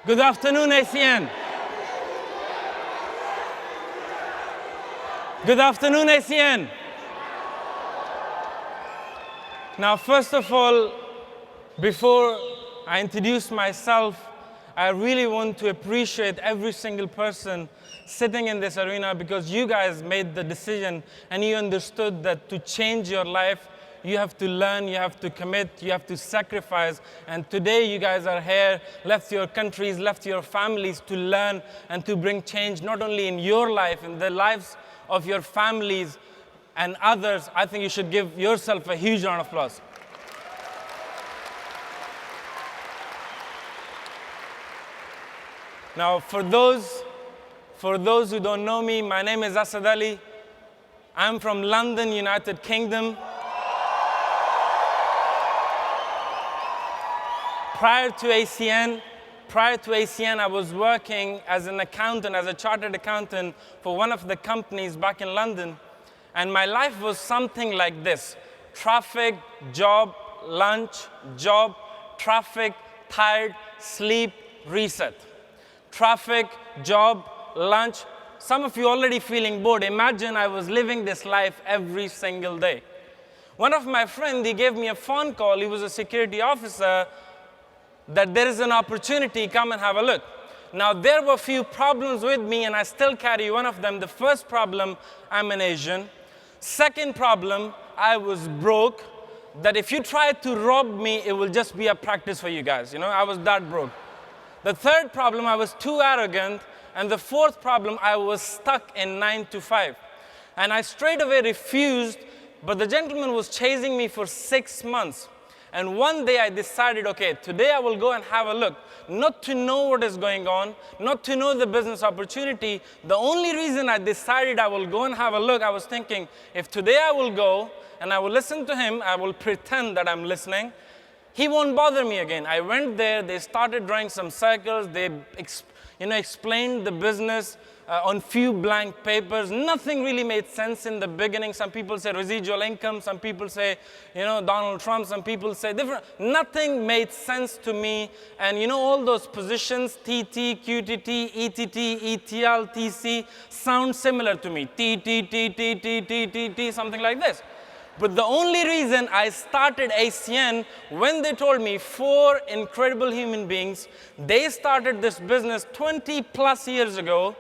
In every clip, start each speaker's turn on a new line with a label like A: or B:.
A: Good afternoon, ACN. Good afternoon, ACN. Now, first of all, before I introduce myself, I really want to appreciate every single person sitting in this arena because you guys made the decision and you understood that to change your life, you have to learn, you have to commit, you have to sacrifice. And today you guys are here, left your countries, left your families to learn and to bring change, not only in your life, in the lives of your families and others. I think you should give yourself a huge round of applause. Now, for those who don't know me, my name is Asad. I'm from London, United Kingdom. Prior to ACN, I was working as an accountant, as a chartered accountant for one of the companies back in London. And my life was something like this: traffic, job, lunch, job, traffic, tired, sleep, reset. Traffic, job, lunch. Some of you already feeling bored. Imagine I was living this life every single day. One of my friends, he gave me a phone call. He was a security officer, that there is an opportunity, come and have a look. Now, there were a few problems with me, and I still carry one of them. The first problem, I'm an Asian. Second problem, I was broke, that if you try to rob me, it will just be a practice for you guys. You know, I was that broke. The third problem, I was too arrogant. And the fourth problem, I was stuck in 9 to 5. And I straight away refused, but the gentleman was chasing me for 6 months. And one day I decided, okay, today I will go and have a look. Not to know what is going on, not to know the business opportunity. The only reason I decided I will go and have a look, I was thinking, if today I will go and I will listen to him, I will pretend that I'm listening, he won't bother me again. I went there, they started drawing some circles, they explained the business on few blank papers. Nothing really made sense in the beginning. Some people say residual income, some people say, Donald Trump, some people say different. Nothing made sense to me. And all those positions, TT, QTT, ETT, ETL, TC, sound similar to me. T, T, T, T, T, T, T, T, something like this. But the only reason I started ACN, when they told me 4 incredible human beings, they started this business 20 plus years ago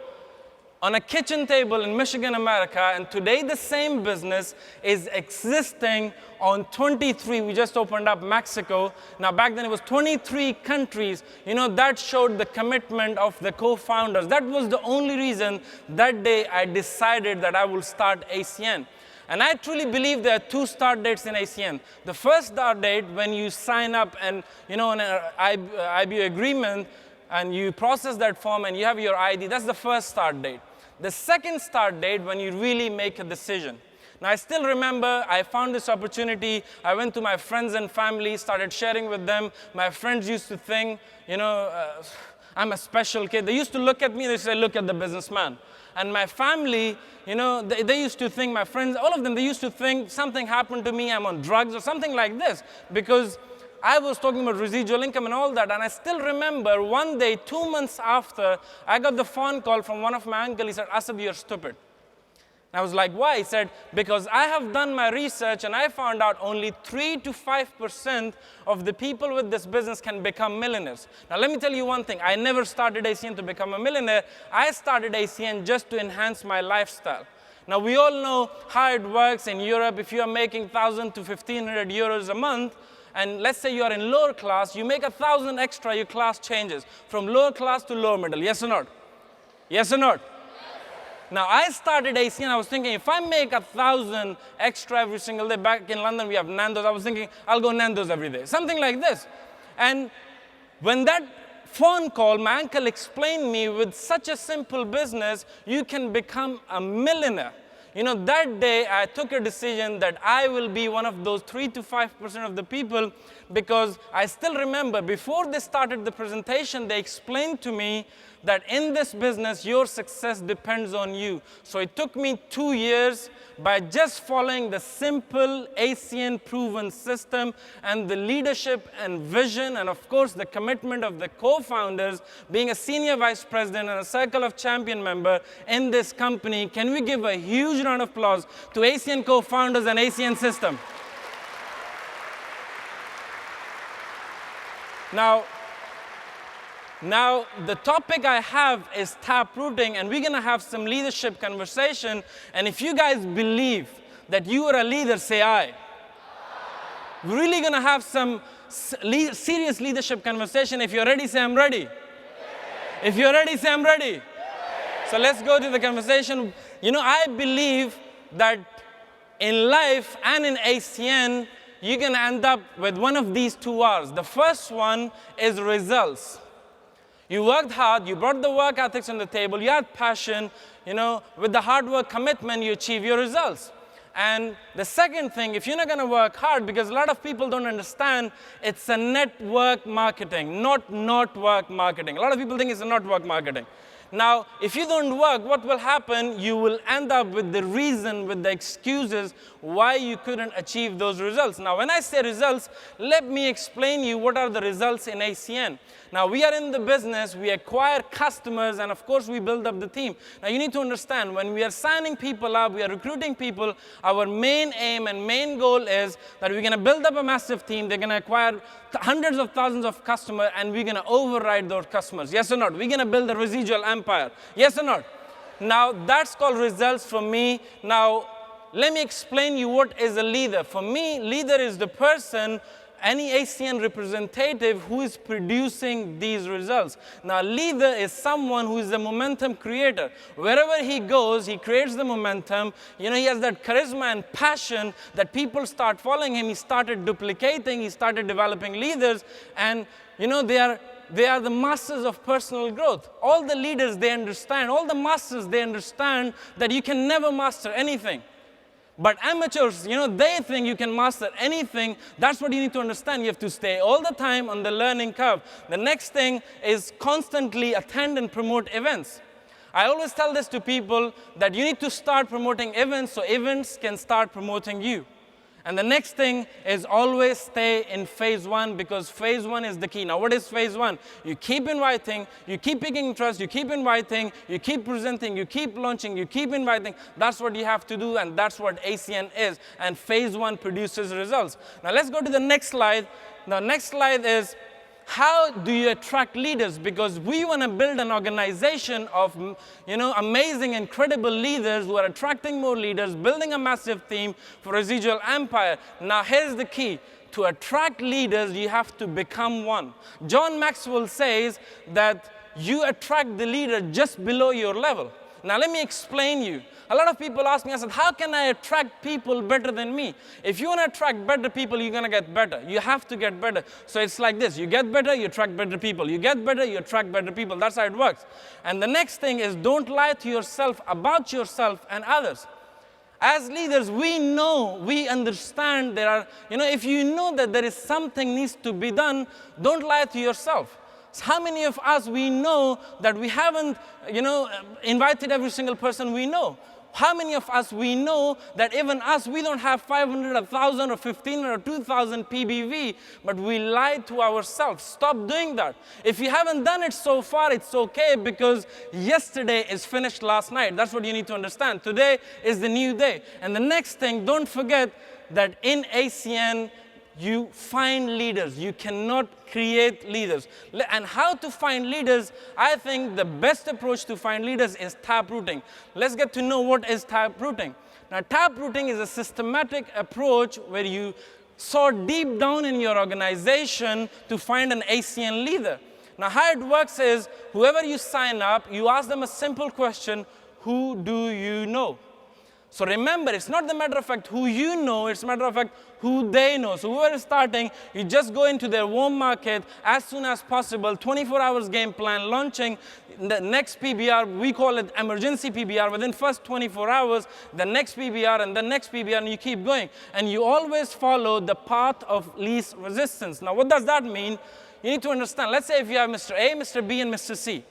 A: on a kitchen table in Michigan, America, and today the same business is existing on 23, we just opened up Mexico. Now back then it was 23 countries. That showed the commitment of the co-founders. That was the only reason that day I decided that I will start ACN. And I truly believe there are 2 start dates in ACN. The first start date, when you sign up and, an IBU agreement, and you process that form and you have your ID, that's the first start date. The second start date, when you really make a decision. Now, I still remember I found this opportunity. I went to my friends and family, started sharing with them. My friends used to think, I'm a special kid. They used to look at me, they say, look at the businessman. And my family, they used to think, my friends, all of them, they used to think something happened to me, I'm on drugs or something like this. Because I was talking about residual income and all that. And I still remember one day, 2 months after, I got the phone call from one of my uncles. He said, Asad, you're stupid. I was like, why? He said, because I have done my research and I found out only 3 to 5% of the people with this business can become millionaires. Now, let me tell you one thing. I never started ACN to become a millionaire. I started ACN just to enhance my lifestyle. Now, we all know how it works in Europe. If you are making 1,000 to 1,500 euros a month, and let's say you are in lower class, you make 1,000 extra, your class changes from lower class to lower middle. Yes or not? Yes or not? Now, I started ACN, I was thinking, if I make 1,000 extra every single day, back in London we have Nando's, I was thinking, I'll go Nando's every day, something like this. And when that phone call, my uncle explained me, with such a simple business, you can become a millionaire. That day I took a decision that I will be one of those 3 to 5% of the people, because I still remember before they started the presentation, they explained to me that in this business, your success depends on you. So it took me 2 years by just following the simple ACN proven system and the leadership and vision, and of course the commitment of the co-founders, being a senior vice president and a Circle of Champion member in this company. Can we give a huge round of applause to ACN co-founders and ACN system? Now, the topic I have is taprooting, and we're going to have some leadership conversation. And if you guys believe that you are a leader, say aye. We're really going to have some serious leadership conversation. If you're ready, say I'm ready. If you're ready, say I'm ready. So let's go to the conversation. I believe that in life and in ACN, you're going to end up with one of these 2 R's. The first one is results. You worked hard, you brought the work ethics on the table, you had passion, with the hard work commitment, you achieve your results. And the second thing, if you're not going to work hard, because a lot of people don't understand, it's a network marketing, not work marketing. A lot of people think it's a not work marketing. Now, if you don't work, what will happen? You will end up with the reason, with the excuses why you couldn't achieve those results. Now, when I say results, let me explain you what are the results in ACN. Now, we are in the business, we acquire customers, and of course, we build up the team. Now, you need to understand, when we are signing people up, we are recruiting people, our main aim and main goal is that we're going to build up a massive team, they're going to acquire hundreds of thousands of customers, and we're going to override those customers. Yes or not? We're going to build a residual empire. Yes or not? Now, that's called results for me. Now, let me explain you what is a leader. For me, leader is the person, any ACN representative who is producing these results. Now, leader is someone who is the momentum creator. Wherever he goes, he creates the momentum. He has that charisma and passion that people start following him. He started duplicating, he started developing leaders, and they are the masters of personal growth. All the leaders, they understand, all the masters, they understand that you can never master anything. But amateurs, they think you can master anything. That's what you need to understand. You have to stay all the time on the learning curve. The next thing is constantly attend and promote events. I always tell this to people that you need to start promoting events so events can start promoting you. And the next thing is always stay in phase 1, because phase 1 is the key. Now, what is phase 1? You keep inviting, you keep picking interest, you keep inviting, you keep presenting, you keep launching, you keep inviting. That's what you have to do, and that's what ACN is. And phase 1 produces results. Now, let's go to the next slide. The next slide is, how do you attract leaders? Because we want to build an organization of, amazing, incredible leaders who are attracting more leaders, building a massive team for residual empire. Now, here's the key. To attract leaders, you have to become one. John Maxwell says that you attract the leader just below your level. Now, let me explain you. A lot of people ask me, Asad, how can I attract people better than me? If you want to attract better people, you're going to get better. You have to get better. So it's like this. You get better, you attract better people. You get better, you attract better people. That's how it works. And the next thing is, don't lie to yourself about yourself and others. As leaders, we understand there are, if you know that there is something needs to be done, don't lie to yourself. How many of us we know that we haven't, invited every single person we know? How many of us we know that even us, we don't have 500, 1,000, or 1,500, or 2,000 PBV, but we lied to ourselves. Stop doing that. If you haven't done it so far, it's okay, because yesterday is finished last night. That's what you need to understand. Today is the new day. And the next thing, don't forget that in ACN, you find leaders. You cannot create leaders. And how to find leaders, I think the best approach to find leaders is taprooting. Let's get to know what is taprooting. Now, taprooting is a systematic approach where you sort deep down in your organization to find an ACN leader. Now, how it works is, whoever you sign up, you ask them a simple question: who do you know? So remember, it's not the matter of fact who you know, it's a matter of fact who they know. So whoever is starting, you just go into their warm market as soon as possible, 24 hours game plan, launching the next PBR, we call it emergency PBR, within first 24 hours, the next PBR and the next PBR, and you keep going. And you always follow the path of least resistance. Now, what does that mean? You need to understand. Let's say if you have Mr. A, Mr. B, and Mr. C.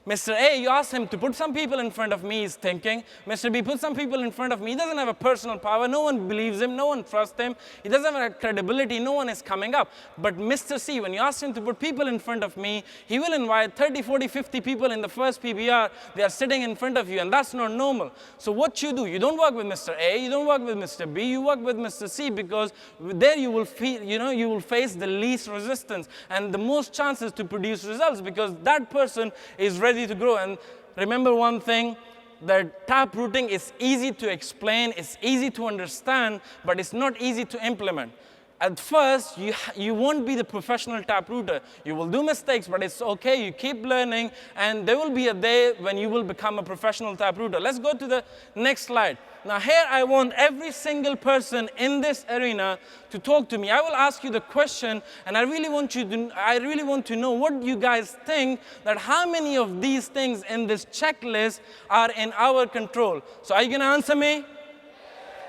A: Mr. A, you ask him to put some people in front of me, he's thinking. Mr. B, put some people in front of me. He doesn't have a personal power. No one believes him. No one trusts him. He doesn't have credibility. No one is coming up. But Mr. C, when you ask him to put people in front of me, he will invite 30, 40, 50 people in the first PBR. They are sitting in front of you, and that's not normal. So what you do, you don't work with Mr. A, you don't work with Mr. B, you work with Mr. C, because there you will feel, you will face the least resistance and the most chances to produce results, because that person is ready to grow. And remember one thing, that tap rooting is easy to explain, it's easy to understand, but it's not easy to implement. At first, you won't be the professional tap rooter. You will do mistakes, but it's okay. You keep learning, and there will be a day when you will become a professional tap rooter. Let's go to the next slide. Now here, I want every single person in this arena to talk to me. I will ask you the question, and I really want to know what you guys think, that how many of these things in this checklist are in our control. So are you going to answer me?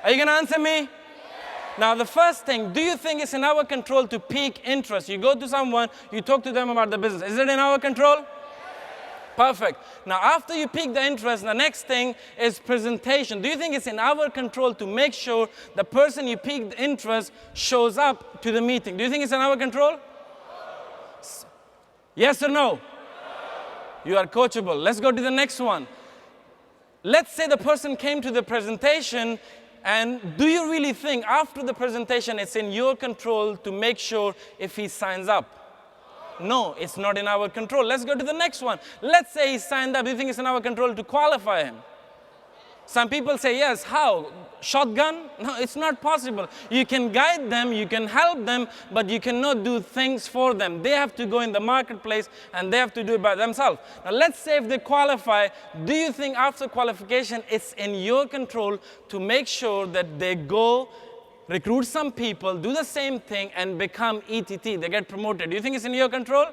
A: Are you going to answer me? Now, the first thing, do you think it's in our control to pique interest? You go to someone, you talk to them about the business. Is it in our control? Yes. Perfect. Now, after you pique the interest, the next thing is presentation. Do you think it's in our control to make sure the person you piqued interest shows up to the meeting? Do you think it's in our control? Yes or no? You are coachable. Let's go to the next one. Let's say the person came to the presentation, and do you really think after the presentation it's in your control to make sure if he signs up? No, it's not in our control. Let's go to the next one. Let's say he signed up. Do you think it's in our control to qualify him? Some people say, yes, how? Shotgun? No, it's not possible. You can guide them, you can help them, but you cannot do things for them. They have to go in the marketplace, and they have to do it by themselves. Now, let's say if they qualify, do you think after qualification, it's in your control to make sure that they go, recruit some people, do the same thing, and become ETT, they get promoted? Do you think it's in your control?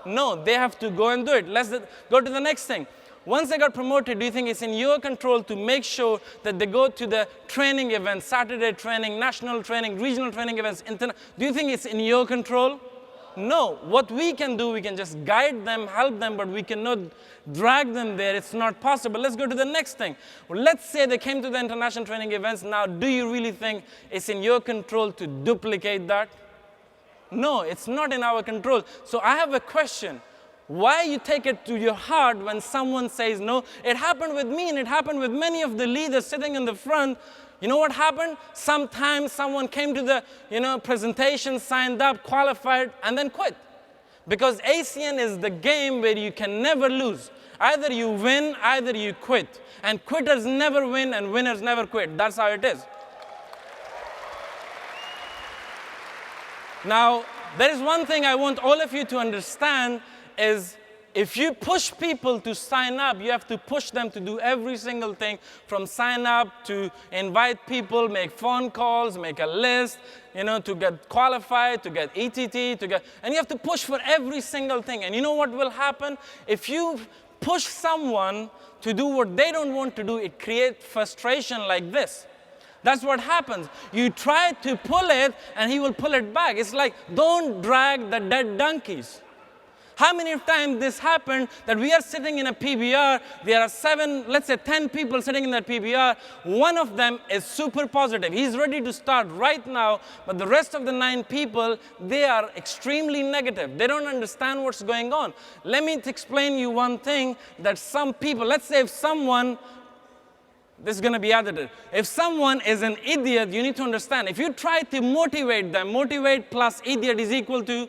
A: No, they have to go and do it. Let's go to the next thing. Once they got promoted, do you think it's in your control to make sure that they go to the training events, Saturday training, national training, regional training events? Do you think it's in your control? No. What we can do, we can just guide them, help them, but we cannot drag them there. It's not possible. Let's go to the next thing. Well, let's say they came to the international training events. Now, do you really think it's in your control to duplicate that? No, it's not in our control. So I have a question. Why you take it to your heart when someone says no? It happened with me, and it happened with many of the leaders sitting in the front. You know what happened? Sometimes someone came to the presentation, signed up, qualified, and then quit. Because ACN is the game where you can never lose. Either you win, either you quit. And quitters never win, and winners never quit. That's how it is. Now, there is one thing I want all of you to understand, is if you push people to sign up, you have to push them to do every single thing, from sign up to invite people, make phone calls, make a list, to get qualified, to get ETT, and you have to push for every single thing. And you know what will happen? If you push someone to do what they don't want to do, it creates frustration like this. That's what happens. You try to pull it, and he will pull it back. It's like, don't drag the dead donkeys. How many times this happened that we are sitting in a PBR, there are 7, let's say 10 people sitting in that PBR, one of them is super positive. He's ready to start right now, but the rest of the 9 people, they are extremely negative. They don't understand what's going on. Let me explain you one thing, that some people, let's say if someone, this is going to be edited. If someone is an idiot, you need to understand, if you try to motivate them, motivate plus idiot is equal to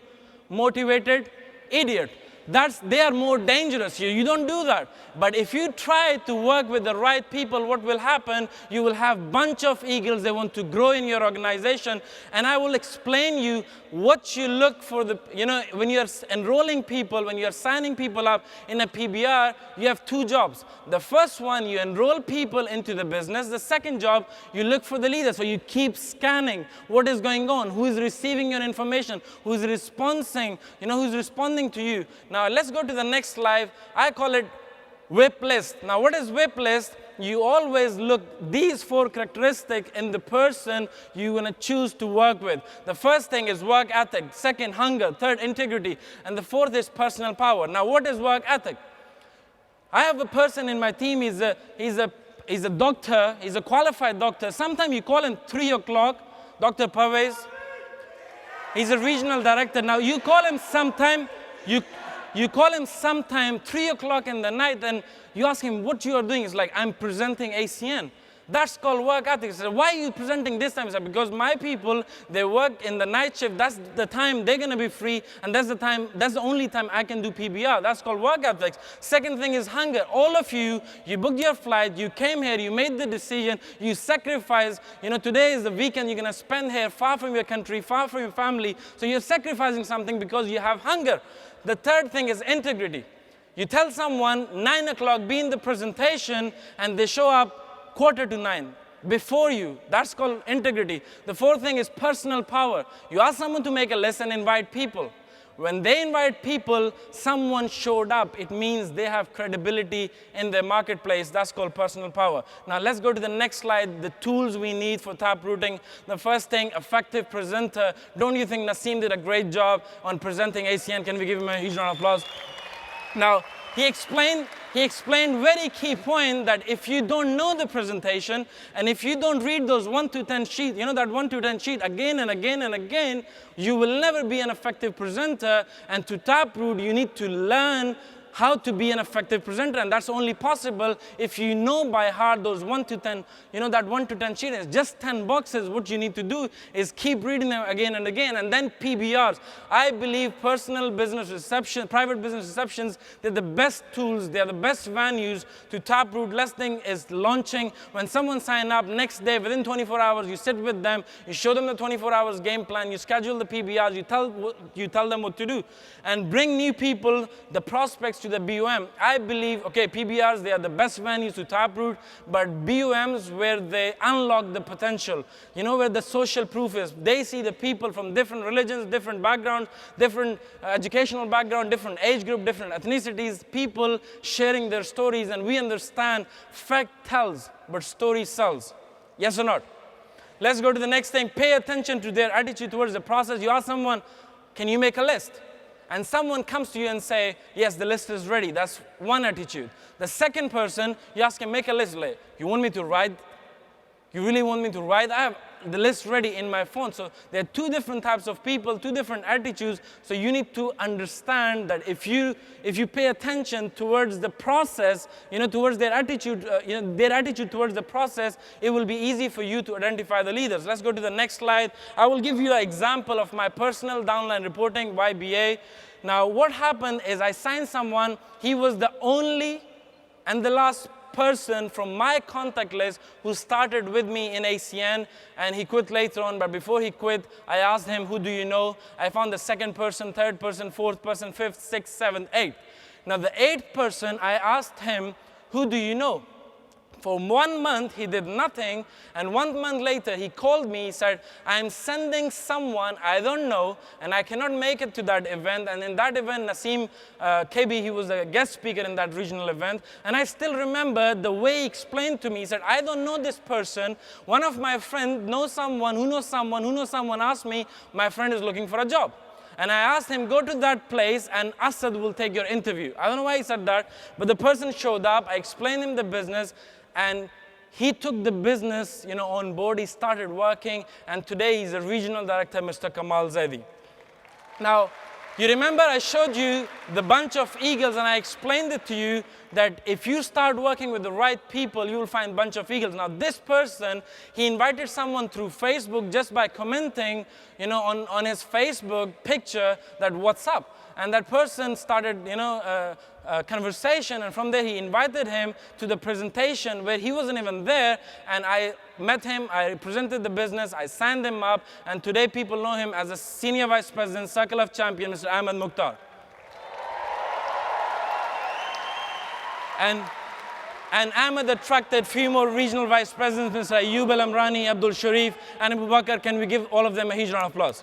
A: motivated idiot. They are more dangerous. You don't do that. But if you try to work with the right people, what will happen? You will have bunch of eagles. They want to grow in your organization. And I will explain you what you look for. When you're enrolling people, when you're signing people up in a PBR, you have two jobs. The first one, you enroll people into the business. The second job, you look for the leaders. So you keep scanning what is going on, who is receiving your information, who is who's responding to you. Now let's go to the next slide. I call it whip list. Now what is whip list? You always look these 4 characteristics in the person you're going to choose to work with. The first thing is work ethic. Second, hunger. Third, integrity. And the fourth is personal power. Now what is work ethic? I have a person in my team. He's a doctor. He's a qualified doctor. Sometimes you call him 3 o'clock, Dr. Pervez. He's a regional director. Now you call him sometime. You call him sometime 3 o'clock in the night and you ask him what you are doing. It's like, I'm presenting ACN. That's called work ethics. So why are you presenting this time? He said, because my people, they work in the night shift. That's the time they're going to be free. And that's the only time I can do PBR. That's called work ethics. Second thing is hunger. All of you booked your flight. You came here. You made the decision. You sacrificed. Today is the weekend. You're going to spend here far from your country, far from your family. So you're sacrificing something because you have hunger. The third thing is integrity. You tell someone 9 o'clock, be in the presentation, and they show up 8:45 before you. That's called integrity. The fourth thing is personal power. You ask someone to make a list and invite people. When they invite people, someone showed up. It means they have credibility in their marketplace. That's called personal power. Now let's go to the next slide, the tools we need for taprooting. The first thing, effective presenter. Don't you think Naseem did a great job on presenting ACN? Can we give him a huge round of applause? Now, he explained very key point that if you don't know the presentation and if you don't read those 1 to 10 sheet, that 1 to 10 sheet again and again and again, you will never be an effective presenter. And to taproot, you need to learn how to be an effective presenter, and that's only possible if you know by heart those 1 to 10, that 1 to 10 sheet is just 10 boxes. What you need to do is keep reading them again and again, and then PBRs. I believe personal business reception, private business receptions, they're the best tools, they're the best venues to taproot. Last thing is launching. When someone sign up, next day, within 24 hours, you sit with them, you show them the 24 hours game plan, you schedule the PBRs, you tell them what to do, and bring new people, the prospects, to the BUM. I believe, PBRs, they are the best venues to taproot, but BUMs where they unlock the potential, where the social proof is. They see the people from different religions, different backgrounds, different educational background, different age group, different ethnicities, people sharing their stories, and we understand fact tells, but story sells. Yes or not? Let's go to the next thing. Pay attention to their attitude towards the process. You ask someone, can you make a list? And someone comes to you and say, yes, the list is ready. That's one attitude. The second person, you ask him, make a list. Like, you want me to write? You really want me to write? I have the list ready in my phone. So there are 2 different types of people, 2 different attitudes. So you need to understand that if you pay attention towards the process, towards their attitude, their attitude towards the process, it will be easy for you to identify the leaders. Let's go to the next slide. I will give you an example of my personal downline reporting, YBA. Now, what happened is I signed someone. He was the only and the last person from my contact list who started with me in ACN, and he quit later on. But before he quit, I asked him, who do you know? I found the second person, third person, fourth person, fifth, sixth, seventh, eighth. Now the 8th person, I asked him, who do you know? For 1 month, he did nothing, and 1 month later, he called me. He said, I'm sending someone I don't know, and I cannot make it to that event. And in that event, Naseem KB, he was a guest speaker in that regional event. And I still remember the way he explained to me. He said, I don't know this person. One of my friends knows someone who knows someone who knows someone asked me, my friend is looking for a job. And I asked him, go to that place and Asad will take your interview. I don't know why he said that, but the person showed up. I explained him the business, and he took the business, on board. He started working, and today he's a regional director, Mr. Kamal Zaidi. Now, You remember I showed you the bunch of eagles and I explained it to you that if you start working with the right people, you will find a bunch of eagles. Now this person, he invited someone through Facebook just by commenting, on his Facebook picture that what's up. And that person started, a conversation, and from there he invited him to the presentation where he wasn't even there, and I met him, I represented the business, I signed him up, and today people know him as a Senior Vice President, Circle of Champions, Mr. Ahmed Mukhtar. And Ahmed attracted few more regional vice presidents, Mr. Ayub Al-Amrani, Abdul Sharif, and Abu Bakr. Can we give all of them a huge round of applause?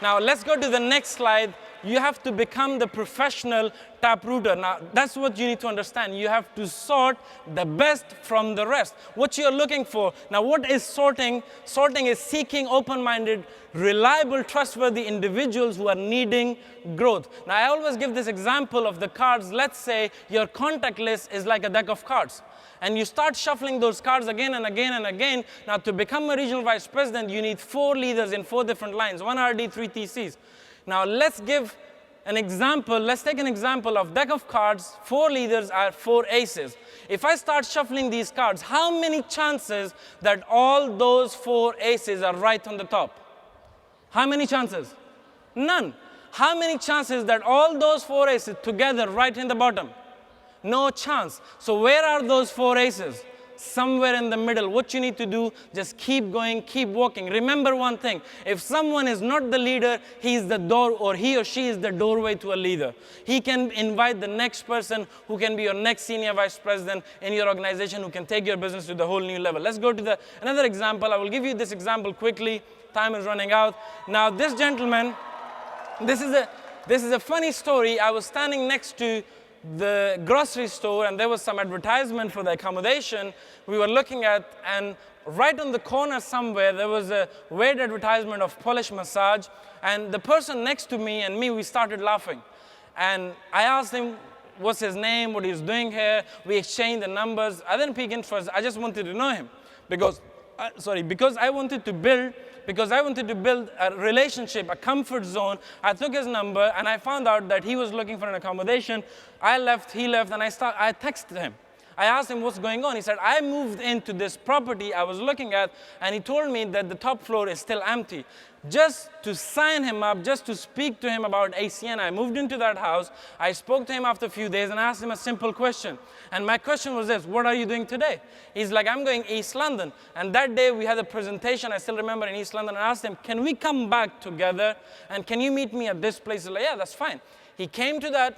A: Now let's go to the next slide. You have to become the professional taprooter. Now that's what you need to understand. You have to sort the best from the rest. What you're looking for. Now what is sorting? Sorting is seeking open-minded, reliable, trustworthy individuals who are needing growth. Now I always give this example of the cards. Let's say your contact list is like a deck of cards. And you start shuffling those cards again and again and again. Now to become a regional vice president, you need 4 leaders in 4 different lines, 1 RD, 3 TCs. Now let's give an example. Let's take an example of deck of cards. 4 leaders are 4 aces. If I start shuffling these cards, how many chances that all those 4 aces are right on the top? How many chances? None. How many chances that all those 4 aces together right in the bottom? No chance. So where are those 4 aces? Somewhere in the middle. What you need to do, just keep going, keep walking. Remember one thing, if someone is not the leader, he is the door, or he or she is the doorway to a leader. He can invite the next person who can be your next senior vice president in your organization, who can take your business to the whole new level. Let's go to another example. I will give you this example quickly. Time is running out. Now this gentleman, this is a funny story. I was standing next to the grocery store and there was some advertisement for the accommodation we were looking at, and right on the corner somewhere there was a weird advertisement of Polish massage, and the person next to me and me, we started laughing. And I asked him what's his name, what he's doing here. We exchanged the numbers. I didn't pick interest. I just wanted to know him because I wanted to build a relationship, a comfort zone. I took his number and I found out that he was looking for an accommodation. I left, he left, and I texted him. I asked him what's going on. He said, I moved into this property I was looking at, and he told me that the top floor is still empty. Just to sign him up, just to speak to him about ACN, I moved into that house. I spoke to him after a few days and asked him a simple question. And my question was this: what are you doing today? He's like, I'm going East London. And that day we had a presentation, I still remember, in East London. I asked him, can we come back together? And can you meet me at this place? He's like, yeah, that's fine. He came to that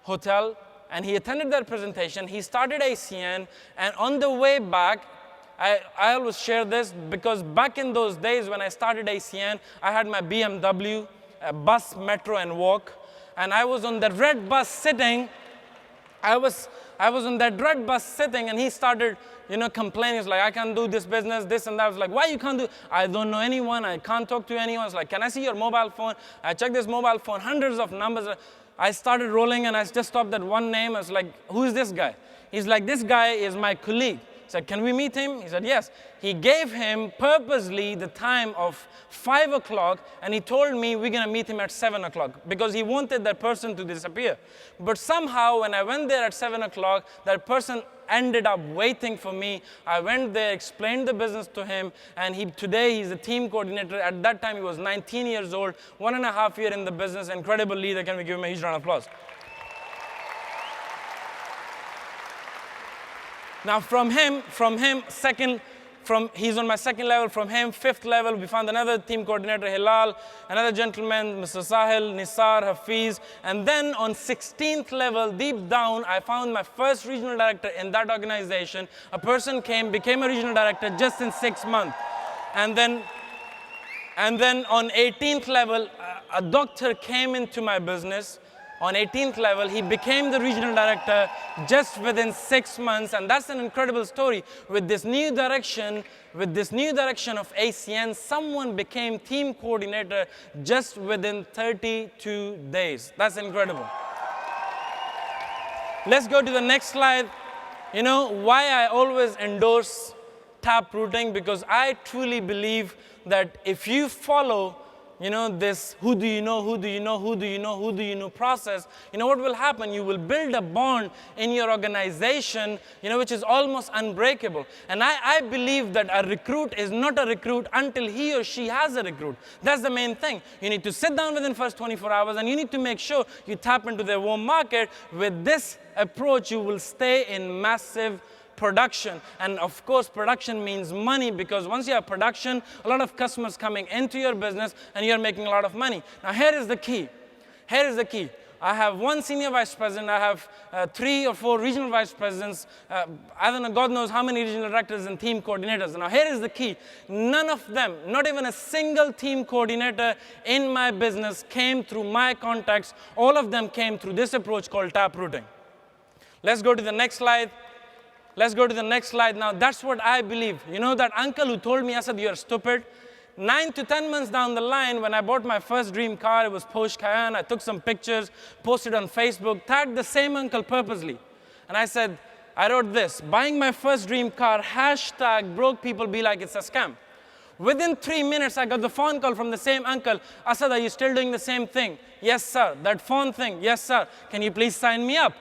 A: hotel and he attended that presentation. He started ACN, and on the way back, I always share this because back in those days when I started ACN, I had my BMW, a bus, metro, and walk. And I was on the red bus sitting. I was on that red bus sitting, and he started, complaining. He's like, I can't do this business, this and that. I was like, why you can't do? I don't know anyone. I can't talk to anyone. I was like, can I see your mobile phone? I checked this mobile phone, hundreds of numbers. I started rolling, and I just stopped at one name. I was like, who is this guy? He's like, this guy is my colleague. I said, can we meet him? He said, yes. He gave him purposely the time of 5 o'clock, and he told me we're going to meet him at 7 o'clock because he wanted that person to disappear. But somehow, when I went there at 7 o'clock, that person ended up waiting for me. I went there, explained the business to him, and today he's a team coordinator. At that time, he was 19 years old, 1.5 years in the business, incredible leader. Can we give him a huge round of applause? Now he's on my second level. From him, 5th level, we found another team coordinator, Hilal, another gentleman, Mr. Sahil, Nisar, Hafiz. And then on 16th level, deep down, I found my first regional director in that organization. A person became a regional director just in 6 months. And then on 18th level, a doctor came into my business. On 18th level, he became the regional director just within 6 months, and that's an incredible story. With this new direction of ACN, someone became team coordinator just within 32 days. That's incredible. Let's go to the next slide. You know why I always endorse taprooting? Because I truly believe that if you follow this who do you know, who do you know, who do you know, who do you know process, what will happen? You will build a bond in your organization, which is almost unbreakable. And I believe that a recruit is not a recruit until he or she has a recruit. That's the main thing. You need to sit down within the first 24 hours and you need to make sure you tap into their warm market. With this approach, you will stay in massive production. And of course, production means money, because once you have production, a lot of customers coming into your business and you're making a lot of money. Now, here is the key. Here is the key. I have one senior vice president. I have 3 or 4 regional vice presidents. I don't know, God knows how many regional directors and team coordinators. Now, here is the key. None of them, not even a single team coordinator in my business came through my contacts. All of them came through this approach called tap routing. Let's go to the next slide. Let's go to the next slide now. That's what I believe. That uncle who told me, Asad, you're stupid. 9 to 10 months down the line, when I bought my first dream car, it was Porsche Cayenne. I took some pictures, posted on Facebook, tagged the same uncle purposely. And I said, I wrote this: buying my first dream car, hashtag broke people be like it's a scam. Within 3 minutes, I got the phone call from the same uncle. Asad, are you still doing the same thing? Yes, sir. That phone thing? Yes, sir. Can you please sign me up?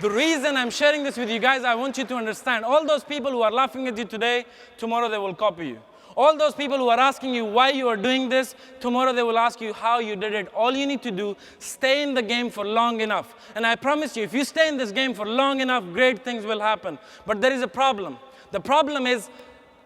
A: The reason I'm sharing this with you guys, I want you to understand, all those people who are laughing at you today, tomorrow they will copy you. All those people who are asking you why you are doing this, tomorrow they will ask you how you did it. All you need to do, stay in the game for long enough. And I promise you, if you stay in this game for long enough, great things will happen. But there is a problem. The problem is,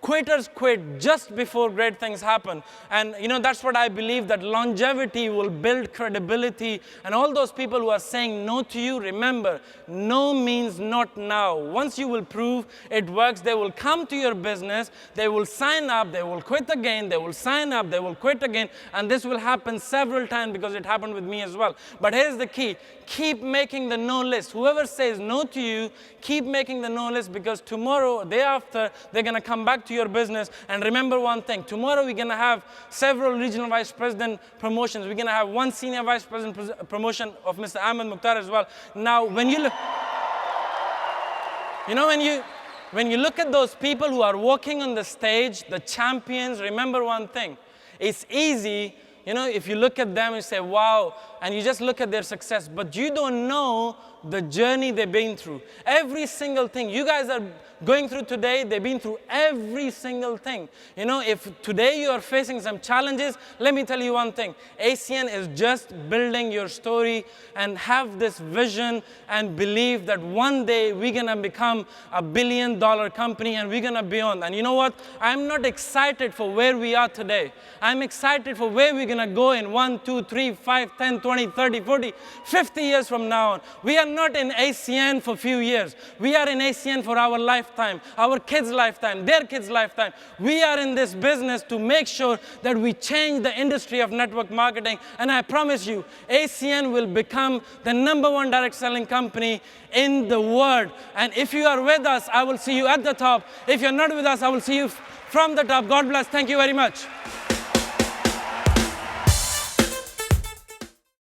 A: quitters quit just before great things happen. And that's what I believe, that longevity will build credibility. And all those people who are saying no to you, remember, no means not now. Once you will prove it works, they will come to your business, they will sign up, they will quit again, they will sign up, they will quit again. And this will happen several times, because it happened with me as well. But here's the key. Keep making the no list. Whoever says no to you, keep making the no list, because tomorrow, day after, they're going to come back to your business. And remember one thing, tomorrow we're going to have several regional vice president promotions. We're going to have one senior vice president promotion of Mr. Ahmed Mukhtar as well. Now, when you look, when you look at those people who are walking on the stage, the champions, remember one thing. It's easy, if you look at them and say, wow, and you just look at their success, but you don't know the journey they've been through. Every single thing you guys are going through today, they've been through every single thing. If today you are facing some challenges, let me tell you one thing. ACN is just building your story, and have this vision and believe that one day we're going to become a $1 billion company, and we're going to beyond. And you know what? I'm not excited for where we are today. I'm excited for where we're going to go in 1, 2, 3, 5, 10, 20, 30, 40, 50 years from now on. We are not in ACN for a few years. We are in ACN for our lifetime, our kids' lifetime, their kids' lifetime. We are in this business to make sure that we change the industry of network marketing. And I promise you, ACN will become the #1 direct selling company in the world. And if you are with us, I will see you at the top. If you're not with us, I will see you from the top. God bless. Thank you very much.